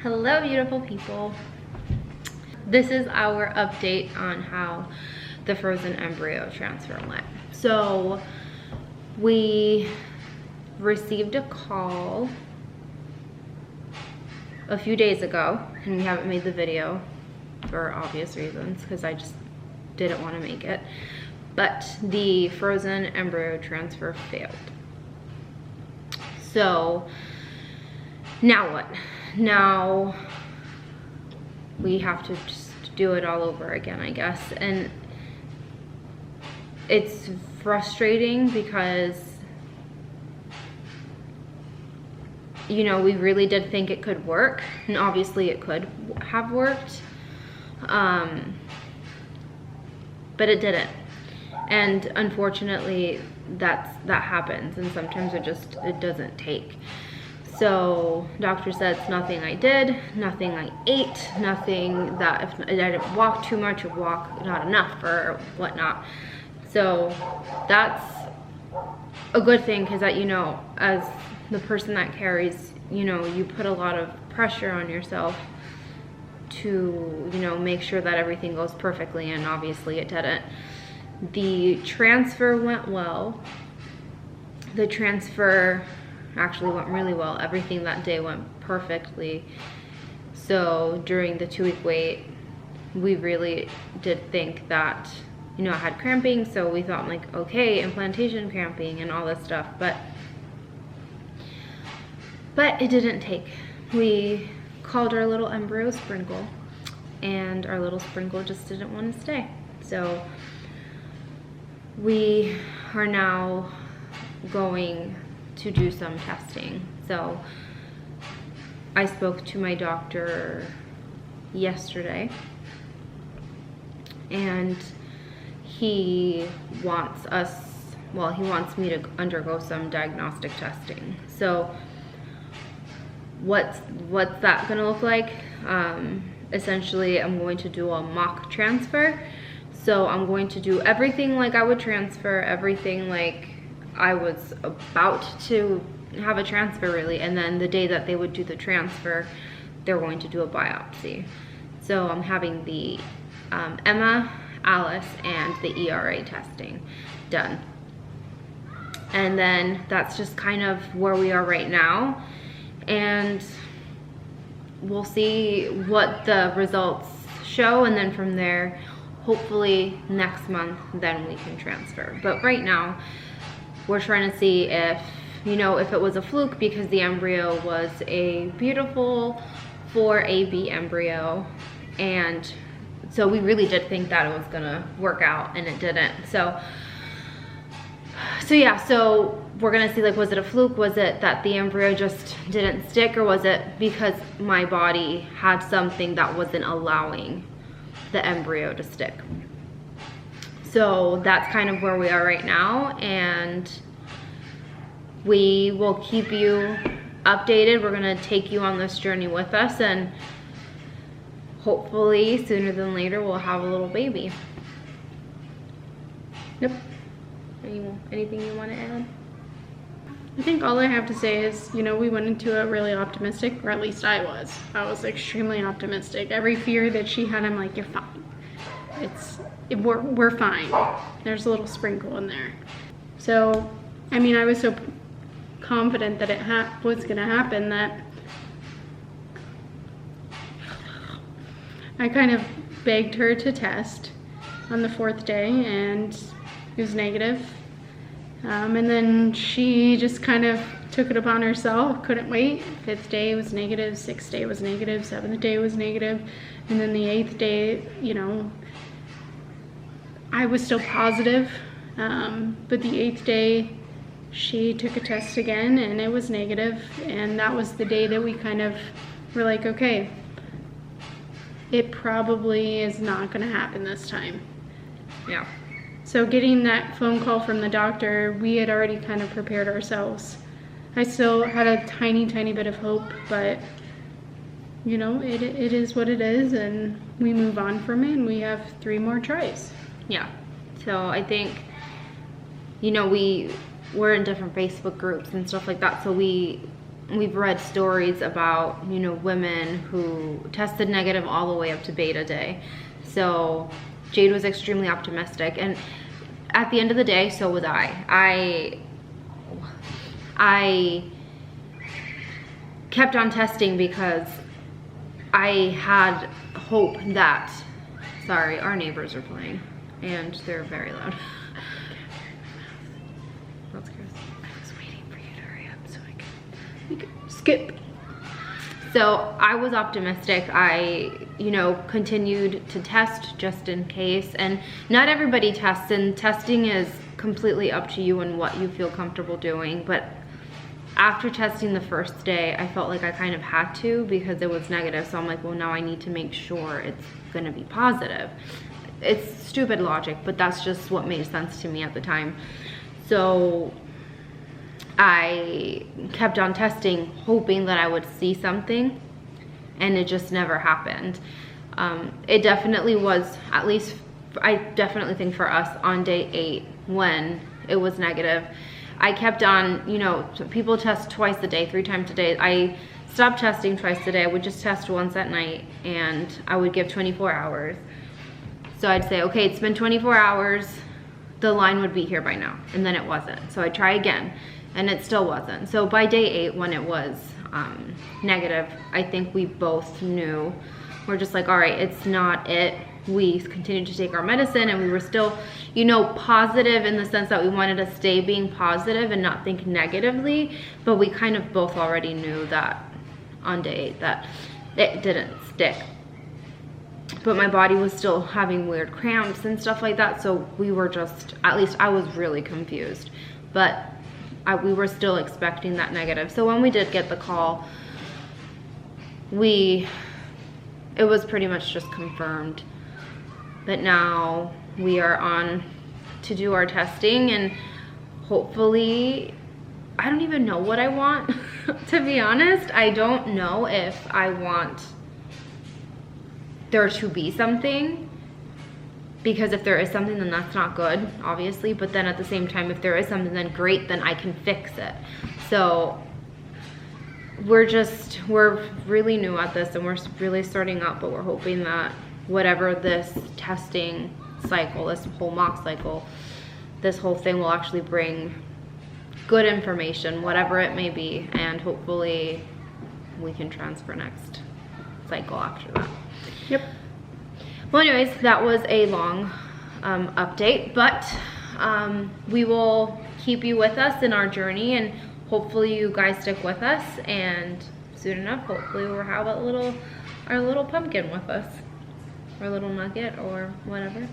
Hello, beautiful people. This is our update on how the frozen embryo transfer went. So we received a call a few days ago, and we haven't made the video for obvious reasons because I just didn't want to make it. But the frozen embryo transfer failed. So now what? Now we have to just do it all over again, I guess. And it's frustrating because, you know, we really did think it could work, and obviously it could have worked, but it didn't. And unfortunately that happens, and sometimes it doesn't take. So doctor said it's nothing I did, nothing I ate, nothing that if I didn't walk too much or walk not enough or whatnot. So that's a good thing, because that, you know, as the person that carries, you know, you put a lot of pressure on yourself to, you know, make sure that everything goes perfectly, and obviously it didn't. The transfer went well. The transfer actually went really well. Everything that day went perfectly. So during the 2-week wait, we really did think that, you know, I had cramping, so we thought like, okay, implantation cramping and all this stuff, but it didn't take. We called our little embryo Sprinkle, and our little Sprinkle just didn't want to stay. So we are now going to do some testing. So I spoke to my doctor yesterday, and he wants me to undergo some diagnostic testing. So what's that gonna look like? Essentially, I'm going to do a mock transfer. So I'm going to do everything like I would transfer, everything like I was about to have a transfer, really. And then the day that they would do the transfer, they're going to do a biopsy. So I'm having the Emma, Alice, and the ERA testing done. And then that's just kind of where we are right now. And we'll see what the results show, and then from there, hopefully next month, then we can transfer. But right now, we're trying to see if, you know, if it was a fluke, because the embryo was a beautiful 4AB embryo, and so we really did think that it was gonna work out, and it didn't. So yeah, so we're gonna see, like, was it a fluke? Was it that the embryo just didn't stick, or was it because my body had something that wasn't allowing the embryo to stick? So that's kind of where we are right now, and we will keep you updated. We're gonna take you on this journey with us, and hopefully sooner than later we'll have a little baby. Yep. Anything you want to add? I think all I have to say is, you know, we went into it really optimistic, or at least I was. I was extremely optimistic. Every fear that she had, I'm like, you're fine. We're fine. There's a little Sprinkle in there. So, I mean, I was so confident that it was gonna happen that I kind of begged her to test on the 4th day, and it was negative. And then she just kind of took it upon herself, couldn't wait. 5th day was negative, 6th day was negative, 7th day was negative, and then the 8th day, you know, I was still positive, but the 8th day she took a test again, and it was negative, and that was the day that we kind of were like, okay, it probably is not gonna happen this time. Yeah. So getting that phone call from the doctor, we had already kind of prepared ourselves. I still had a tiny bit of hope, but you know, it is what it is, and we move on from it, and we have 3 more tries. Yeah. So I think, you know, we're in different Facebook groups and stuff like that, so we we've read stories about, you know, women who tested negative all the way up to beta day. So Jade was extremely optimistic, and at the end of the day, so was I kept on testing because I had hope that, sorry, our neighbors are playing and they're very loud. That's gross. I was waiting for you to hurry up so we could skip. So I was optimistic. I, you know, continued to test just in case, and not everybody tests, and testing is completely up to you and what you feel comfortable doing. But after testing the first day, I felt like I kind of had to because it was negative. So I'm like, well, now I need to make sure it's gonna be positive. It's stupid logic, but that's just what made sense to me at the time. So I kept on testing, hoping that I would see something, and it just never happened. It definitely was, at least I definitely think for us, on day 8 when it was negative, I kept on, you know, people test twice a day, 3 times a day. I stopped testing twice a day. I would just test once at night, and I would give 24 hours. So I'd say, okay, it's been 24 hours. The line would be here by now, and then it wasn't. So I'd try again, and it still wasn't. So by day 8, when it was negative, I think we both knew. We're just like, all right, it's not it. We continued to take our medicine, and we were still, you know, positive in the sense that we wanted to stay being positive and not think negatively, but we kind of both already knew that on day 8 that it didn't stick. But my body was still having weird cramps and stuff like that, so we were just, at least I was really confused. But we were still expecting that negative. So when we did get the call, it was pretty much just confirmed. But now we are on to do our testing, and hopefully, I don't even know what I want, to be honest. I don't know if I want there to be something, because if there is something, then that's not good, obviously. But then at the same time, if there is something, then great, then I can fix it. So we're really new at this, and we're really starting out, but we're hoping that whatever this testing cycle, this whole mock cycle, this whole thing will actually bring good information, whatever it may be, and hopefully we can transfer next cycle after that. Yep. Well, anyways, that was a long update, but we will keep you with us in our journey, and hopefully you guys stick with us, and soon enough, hopefully we'll have our little pumpkin with us, or little nugget, or whatever.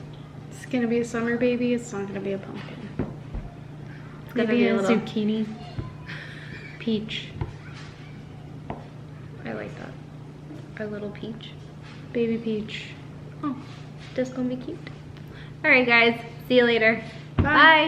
It's gonna be a summer baby. It's not gonna be a pumpkin. It's gonna Maybe be a little zucchini. Peach. I like that. Our little peach. Baby peach. Oh, just gonna be cute. All right, guys. See you later. Bye. Bye.